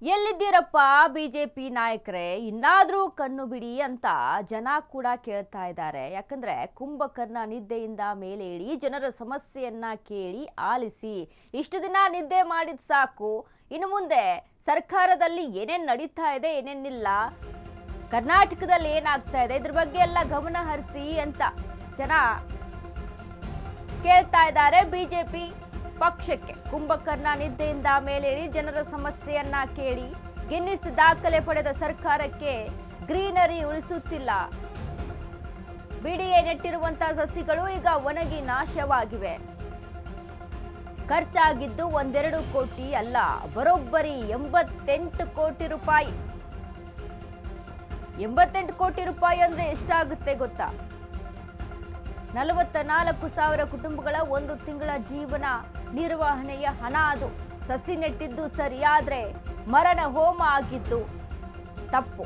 ಎಲ್ಲಿದ್ದೀರಪ್ಪ BJP ನಾಯಕರೇ, ಇನ್ನಾದ್ರೂ ಕಣ್ಣು ಬಿಡಿ ಅಂತ ಜನ ಕೂಡ ಕೇಳ್ತಾ ಇದ್ದಾರೆ. ಯಾಕಂದ್ರೆ ಕುಂಭಕರ್ಣ ನಿದ್ದೆಯಿಂದ ಮೇಲೆ ಇಳಿ ಜನರ ಸಮಸ್ಯೆಯನ್ನ ಕೇಳಿ ಆಲಿಸಿ. ಇಷ್ಟು ದಿನ ನಿದ್ದೆ ಮಾಡಿದ ಸಾಕು, ಇನ್ನು ಮುಂದೆ ಸರ್ಕಾರದಲ್ಲಿ ಏನೇನ್ ನಡೀತಾ ಇದೆ, ಏನೇನಿಲ್ಲ, ಕರ್ನಾಟಕದಲ್ಲಿ ಏನಾಗ್ತಾ ಇದೆ, ಇದ್ರ ಬಗ್ಗೆ ಎಲ್ಲ ಗಮನ ಹರಿಸಿ ಅಂತ ಜನ ಕೇಳ್ತಾ ಇದ್ದಾರೆ. ಬಿಜೆಪಿ ಪಕ್ಷಕ್ಕೆ ಕುಂಭಕರ್ಣ ನಿದ್ದೆಯಿಂದ ಮೇಲೇಳಿ ಜನರ ಸಮಸ್ಯೆಯನ್ನ ಕೇಳಿ ಗಿನ್ನಿಸ್ ದಾಖಲೆ ಪಡೆದ ಸರ್ಕಾರಕ್ಕೆ ಗ್ರೀನರಿ ಉಳಿಸುತ್ತಿಲ್ಲ. ಬಿಡಿಎ ನೆಟ್ಟಿರುವಂತಹ ಸಸಿಗಳು ಈಗ ಒಣಗಿ ನಾಶವಾಗಿವೆ. ಖರ್ಚಾಗಿದ್ದು 1-2 ಕೋಟಿ ಅಲ್ಲ, ಬರೋಬ್ಬರಿ 88 ಕೋಟಿ ರೂಪಾಯಿ. 88 ಕೋಟಿ ರೂಪಾಯಿ ಅಂದ್ರೆ ಎಷ್ಟಾಗುತ್ತೆ ಗೊತ್ತಾ? 44,000 ಕುಟುಂಬಗಳ 1 ತಿಂಗಳ ಜೀವನ ನಿರ್ವಹಣೆಯ ಹಣ ಅದು. ಸಸಿ ನೆಟ್ಟಿದ್ದು ಸರಿಯಾದ್ರೆ ಮರಣ ಹೋಮ ಆಗಿದ್ದು ತಪ್ಪು.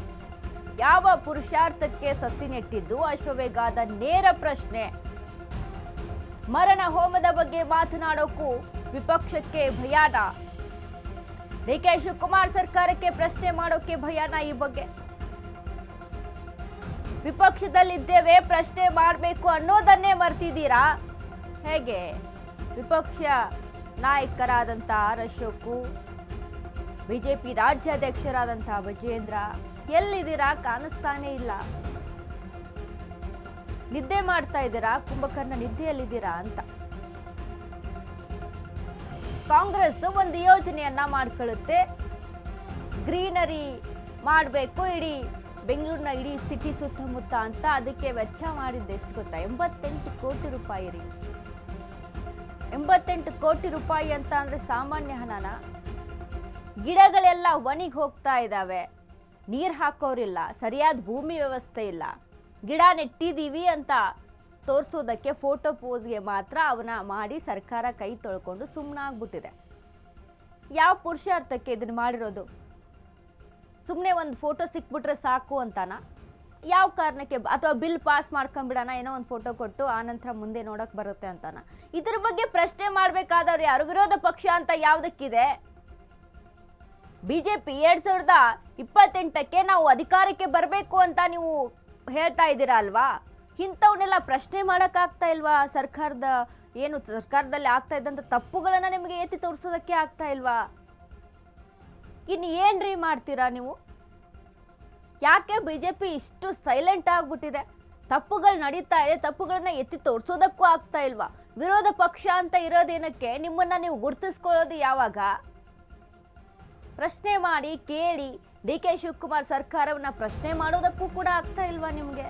ಯಾವ ಪುರುಷಾರ್ಥಕ್ಕೆ ಸಸಿ ನೆಟ್ಟಿದ್ದು? ಅಶ್ವವೇಗಾದ ನೇರ ಪ್ರಶ್ನೆ. ಮರಣ ಹೋಮದ ಬಗ್ಗೆ ಮಾತನಾಡೋಕ್ಕೂ ವಿಪಕ್ಷಕ್ಕೆ ಭಯಾನ. ಡಿಕೆ ಶಿವಕುಮಾರ್ ಸರ್ಕಾರಕ್ಕೆ ಪ್ರಶ್ನೆ ಮಾಡೋಕೆ ಭಯಾನ. ಈ ಬಗ್ಗೆ ವಿಪಕ್ಷದಲ್ಲಿದ್ದೇವೆ, ಪ್ರಶ್ನೆ ಮಾಡಬೇಕು ಅನ್ನೋದನ್ನೇ ಮರ್ತಿದ್ದೀರಾ ಹೇಗೆ? ವಿಪಕ್ಷ ನಾಯಕರಾದಂಥ ಅಶೋಕು, ಬಿಜೆಪಿ ರಾಜ್ಯಾಧ್ಯಕ್ಷರಾದಂಥ ವಿಜೇಂದ್ರ ಎಲ್ಲಿದ್ದೀರಾ? ಕಾಣಿಸ್ತಾನೆ ಇಲ್ಲ. ನಿದ್ದೆ ಮಾಡ್ತಾ ಇದ್ದೀರಾ? ಕುಂಭಕರ್ಣ ನಿದ್ದೆಯಲ್ಲಿದ್ದೀರಾ ಅಂತ. ಕಾಂಗ್ರೆಸ್ ಒಂದು ಯೋಜನೆಯನ್ನ ಮಾಡ್ಕೊಳ್ಳುತ್ತೆ, ಗ್ರೀನರಿ ಮಾಡಬೇಕು ಇಡೀ ಬೆಂಗಳೂರಿನ ಇಡೀ ಸಿಟಿ ಸುತ್ತಮುತ್ತ ಅಂತ. ಅದಕ್ಕೆ ವೆಚ್ಚ ಮಾಡಿದ್ದೆಷ್ಟು ಗೊತ್ತಾ? 88 ಕೋಟಿ ರೂಪಾಯಿ ರೀ. 88 ಕೋಟಿ ರೂಪಾಯಿ ಅಂತ ಅಂದ್ರೆ ಸಾಮಾನ್ಯ ಹಣನ? ಗಿಡಗಳೆಲ್ಲ ಒಣಗಿ ಹೋಗ್ತಾ ಇದ್ದಾವೆ, ನೀರು ಹಾಕೋರಿಲ್ಲ, ಸರಿಯಾದ ಭೂಮಿ ವ್ಯವಸ್ಥೆ ಇಲ್ಲ. ಗಿಡ ನೆಟ್ಟಿದ್ದೀವಿ ಅಂತ ತೋರಿಸೋದಕ್ಕೆ ಫೋಟೋ ಪೋಸ್ಗೆ ಮಾತ್ರ ಅವನ್ನ ಮಾಡಿ ಸರ್ಕಾರ ಕೈ ತೊಳ್ಕೊಂಡು ಸುಮ್ಮನಾಗ್ಬಿಟ್ಟಿದೆ. ಯಾವ ಪುರುಷಾರ್ಥಕ್ಕೆ ಇದನ್ನ ಮಾಡಿರೋದು? ಸುಮ್ಮನೆ ಒಂದು ಫೋಟೋ ಸಿಕ್ಬಿಟ್ರೆ ಸಾಕು ಅಂತಾನ? ಯಾವ ಕಾರಣಕ್ಕೆ? ಅಥವಾ ಬಿಲ್ ಪಾಸ್ ಮಾಡ್ಕೊಂಡ್ಬಿಡೋಣ, ಏನೋ ಒಂದು ಫೋಟೋ ಕೊಟ್ಟು ಆನಂತರ ಮುಂದೆ ನೋಡಕ್ ಬರುತ್ತೆ ಅಂತಾನ? ಇದ್ರ ಬಗ್ಗೆ ಪ್ರಶ್ನೆ ಮಾಡ್ಬೇಕಾದವ್ರು ಯಾರು? ವಿರೋಧ ಪಕ್ಷ ಅಂತ ಯಾವುದಕ್ಕಿದೆ? ಬಿಜೆಪಿ 2028ಕ್ಕೆ ನಾವು ಅಧಿಕಾರಕ್ಕೆ ಬರಬೇಕು ಅಂತ ನೀವು ಹೇಳ್ತಾ ಇದ್ದೀರಾ ಅಲ್ವಾ? ಇಂಥವನ್ನೆಲ್ಲ ಪ್ರಶ್ನೆ ಮಾಡೋಕ್ಕಾಗ್ತಾ ಇಲ್ವಾ? ಸರ್ಕಾರದಲ್ಲಿ ಆಗ್ತಾ ಇದ್ದಂಥ ತಪ್ಪುಗಳನ್ನ ನಿಮಗೆ ಎತ್ತಿ ತೋರಿಸೋದಕ್ಕೆ ಆಗ್ತಾ ಇಲ್ವಾ? ಇನ್ನು ಏನ್ರಿ ಮಾಡ್ತೀರಾ ನೀವು? ಯಾಕೆ ಬಿಜೆಪಿ ಇಷ್ಟು ಸೈಲೆಂಟ್ ಆಗ್ಬಿಟ್ಟಿದೆ? ತಪ್ಪುಗಳು ನಡೀತಾ ಇದೆ, ತಪ್ಪುಗಳನ್ನ ಎತ್ತಿ ತೋರಿಸೋದಕ್ಕೂ ಆಗ್ತಾ ಇಲ್ವಾ? ವಿರೋಧ ಪಕ್ಷ ಅಂತ ಇರೋದೇನಕ್ಕೆ? ನಿಮ್ಮನ್ನ ನೀವು ಗುರುತಿಸ್ಕೊಳ್ಳೋದು ಯಾವಾಗ? ಪ್ರಶ್ನೆ ಮಾಡಿ ಕೇಳಿ. ಡಿ ಕೆ ಶಿವಕುಮಾರ್ ಸರ್ಕಾರವನ್ನ ಪ್ರಶ್ನೆ ಮಾಡೋದಕ್ಕೂ ಕೂಡ ಆಗ್ತಾ ಇಲ್ವಾ ನಿಮ್ಗೆ?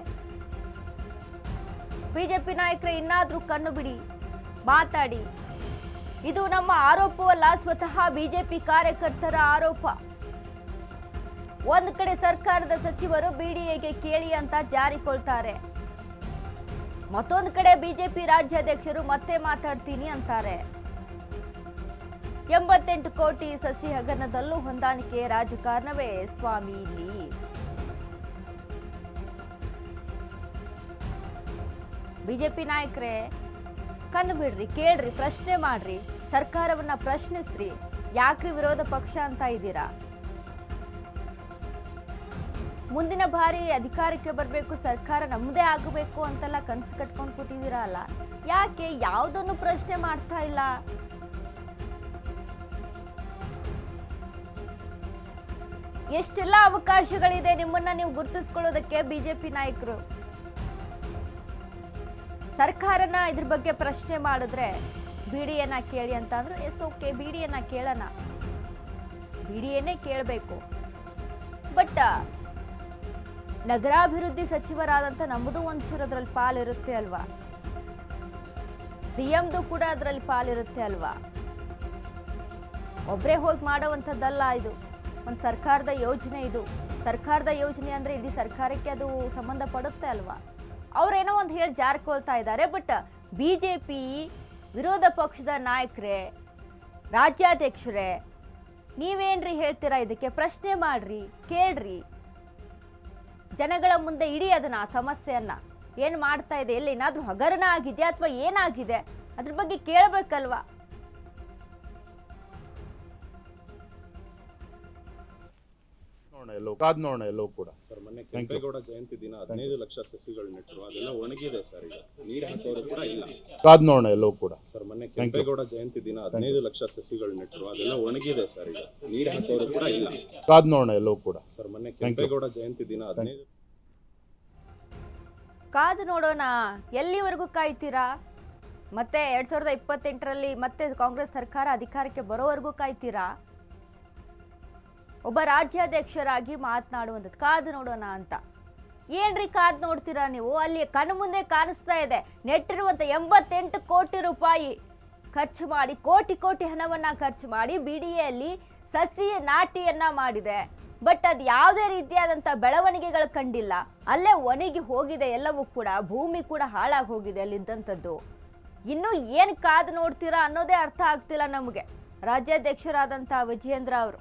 ಬಿಜೆಪಿ ನಾಯಕರೇ, ಇನ್ನಾದ್ರೂ ಕಣ್ಣು ಬಿಡಿ, ಮಾತಾಡಿ. ಇದು ನಮ್ಮ ಆರೋಪವಲ್ಲ, ಸ್ವತಃ ಬಿಜೆಪಿ ಕಾರ್ಯಕರ್ತರ ಆರೋಪ. ಒಂದ್ ಕಡೆ ಸರ್ಕಾರದ ಸಚಿವರು ಬಿಡಿಎಗೆ ಕೇಳಿ ಅಂತ ಜಾರಿಕೊಳ್ತಾರೆ, ಮತ್ತೊಂದು ಕಡೆ ಬಿಜೆಪಿ ರಾಜ್ಯಾಧ್ಯಕ್ಷರು ಮತ್ತೆ ಮಾತಾಡ್ತೀನಿ ಅಂತಾರೆ. 88 ಕೋಟಿ ಸಸಿ ಹಗರಣದಲ್ಲೂ ಹೊಂದಾಣಿಕೆ ರಾಜಕಾರಣವೇ ಸ್ವಾಮಿ ಇಲ್ಲಿ. ಬಿಜೆಪಿ ನಾಯಕರೇ, ಕಣ್ಣು ಬಿಡ್ರಿ, ಕೇಳ್ರಿ, ಪ್ರಶ್ನೆ ಮಾಡ್ರಿ, ಸರ್ಕಾರವನ್ನ ಪ್ರಶ್ನಿಸ್ರಿ. ಯಾಕ್ರಿ ವಿರೋಧ ಪಕ್ಷ ಅಂತ ಇದ್ದೀರಾ? ಮುಂದಿನ ಬಾರಿ ಅಧಿಕಾರಕ್ಕೆ ಬರಬೇಕು, ಸರ್ಕಾರ ನಮ್ಮದೇ ಆಗಬೇಕು ಅಂತೆಲ್ಲ ಕನಸು ಕಟ್ಕೊಂಡು ಕೂತಿದ್ದೀರಾ ಅಲ್ಲ? ಯಾಕೆ ಯಾವುದನ್ನು ಪ್ರಶ್ನೆ ಮಾಡ್ತಾ ಇಲ್ಲ? ಎಷ್ಟೆಲ್ಲ ಅವಕಾಶಗಳಿದೆ ನಿಮ್ಮನ್ನ ನೀವು ಗುರುತಿಸ್ಕೊಳ್ಳೋದಕ್ಕೆ ಬಿಜೆಪಿ ನಾಯಕರು. ಸರ್ಕಾರನ ಇದ್ರ ಬಗ್ಗೆ ಪ್ರಶ್ನೆ ಮಾಡಿದ್ರೆ ಬಿಡಿಎನ ಕೇಳಿ ಅಂತ ಅಂದ್ರು, ಎಸ್ ಓಕೆ, ಬಿಡಿಎನ ಕೇಳೋಣ, ಬಿಡಿಎನೇ ಕೇಳಬೇಕು. ಬಟ್ ನಗರಾಭಿವೃದ್ಧಿ ಸಚಿವರಾದಂಥ ನಮ್ಮದು ಒಂಚೂರು ಅದರಲ್ಲಿ ಪಾಲಿರುತ್ತೆ ಅಲ್ವಾ? ಸಿಎಂದು ಕೂಡ ಅದರಲ್ಲಿ ಪಾಲಿರುತ್ತೆ ಅಲ್ವಾ? ಒಬ್ಬರೇ ಹೋಗಿ ಮಾಡೋವಂಥದ್ದಲ್ಲ ಇದು. ಒಂದು ಸರ್ಕಾರದ ಯೋಜನೆ ಇದು. ಸರ್ಕಾರದ ಯೋಜನೆ ಅಂದ್ರೆ ಇಡೀ ಸರ್ಕಾರಕ್ಕೆ ಅದು ಸಂಬಂಧ ಪಡುತ್ತೆ ಅಲ್ವಾ? ಅವ್ರೇನೋ ಒಂದು ಹೇಳಿ ಜಾರಿಕೊಳ್ತಾ ಇದ್ದಾರೆ. ಬಟ್ ಬಿಜೆಪಿ ವಿರೋಧ ಪಕ್ಷದ ನಾಯಕರೇ, ರಾಜ್ಯಾಧ್ಯಕ್ಷರೇ, ನೀವೇನ್ರಿ ಹೇಳ್ತೀರಾ ಇದಕ್ಕೆ? ಪ್ರಶ್ನೆ ಮಾಡ್ರಿ, ಕೇಳ್ರಿ, ಜನಗಳ ಮುಂದೆ ಇಡಿ ಅದನ್ನ, ಸಮಸ್ಯೆಯನ್ನ. ಏನು ಮಾಡ್ತಾ ಇದೆ, ಎಲ್ಲಿ ಏನಾದ್ರೂ ಹಗರಣ ಆಗಿದೆ ಅಥವಾ ಏನಾಗಿದೆ ಅದ್ರ ಬಗ್ಗೆ ಕೇಳಬೇಕಲ್ವಾ? ಕಾದ್ ನೋಡೋಣ ಎಲ್ಲವೂ ಕೂಡ. ಸರ್ ಮೊನ್ನೆ ಕೆಂಪೇಗೌಡ ಜಯಂತಿ ದಿನ 15 ಲಕ್ಷ ಸಸಿಗಳು ನೆಟ್ಟರು, ಅದೆಲ್ಲ ಒಣಗಿದೆ ಸರ್. ಈಗ ನೀರು ಹಾಕೋರು ಕೂಡ ಇಲ್ಲ. ಕಾದ್ ನೋಡೋಣ ಎಲ್ಲವೂ ಕೂಡ. ಸರ್ ಮೊನ್ನೆ ಕೆಂಪೇಗೌಡ ಜಯಂತಿ ದಿನ 15 ಲಕ್ಷ ಸಸಿಗಳು ನೆಟ್ಟರು, ಅದೆಲ್ಲ ಒಣಗಿದೆ ಸರ್. ಈಗ ನೀರು ಹಾಕೋರು ಕೂಡ ಇಲ್ಲ. ಕಾದ್ ನೋಡೋಣ ಎಲ್ಲವೂ ಕೂಡ. ಸರ್ ಮೊನ್ನೆ ಕೆಂಪೇಗೌಡ ಜಯಂತಿ ದಿನ 15 ಕಾದು ನೋಡೋಣ. ಎಲ್ಲಿವರೆಗೂ ಕಾಯ್ತೀರಾ? ಮತ್ತೆ 2028ರಲ್ಲಿ ಮತ್ತೆ ಕಾಂಗ್ರೆಸ್ ಸರ್ಕಾರ ಅಧಿಕಾರಕ್ಕೆ ಬರೋವರೆಗೂ ಕಾಯ್ತೀರಾ? ಒಬ್ಬ ರಾಜ್ಯಾಧ್ಯಕ್ಷರಾಗಿ ಮಾತನಾಡುವಂಥದ್ದು ಕಾದು ನೋಡೋಣ ಅಂತ. ಏನ್ರಿ ಕಾದು ನೋಡ್ತೀರಾ ನೀವು? ಅಲ್ಲಿ ಕಣ್ಣು ಮುಂದೆ ಕಾಣಿಸ್ತಾ ಇದೆ ನೆಟ್ಟಿರುವಂಥ 88 ಕೋಟಿ ರೂಪಾಯಿ ಖರ್ಚು ಮಾಡಿ, ಕೋಟಿ ಹಣವನ್ನ ಖರ್ಚು ಮಾಡಿ BDAಯಲ್ಲಿ ಸಸಿ ನಾಟಿಯನ್ನ ಮಾಡಿದೆ. ಬಟ್ ಅದು ಯಾವುದೇ ರೀತಿಯಾದಂಥ ಬೆಳವಣಿಗೆಗಳು ಕಂಡಿಲ್ಲ. ಅಲ್ಲೇ ಒಣಗಿ ಹೋಗಿದೆ ಎಲ್ಲವೂ ಕೂಡ, ಭೂಮಿ ಕೂಡ ಹಾಳಾಗಿ ಹೋಗಿದೆ ಅಲ್ಲಿದ್ದಂಥದ್ದು. ಇನ್ನು ಏನು ಕಾದು ನೋಡ್ತೀರಾ ಅನ್ನೋದೇ ಅರ್ಥ ಆಗ್ತಿಲ್ಲ ನಮಗೆ ರಾಜ್ಯಾಧ್ಯಕ್ಷರಾದಂಥ ವಿಜಯೇಂದ್ರ ಅವರು.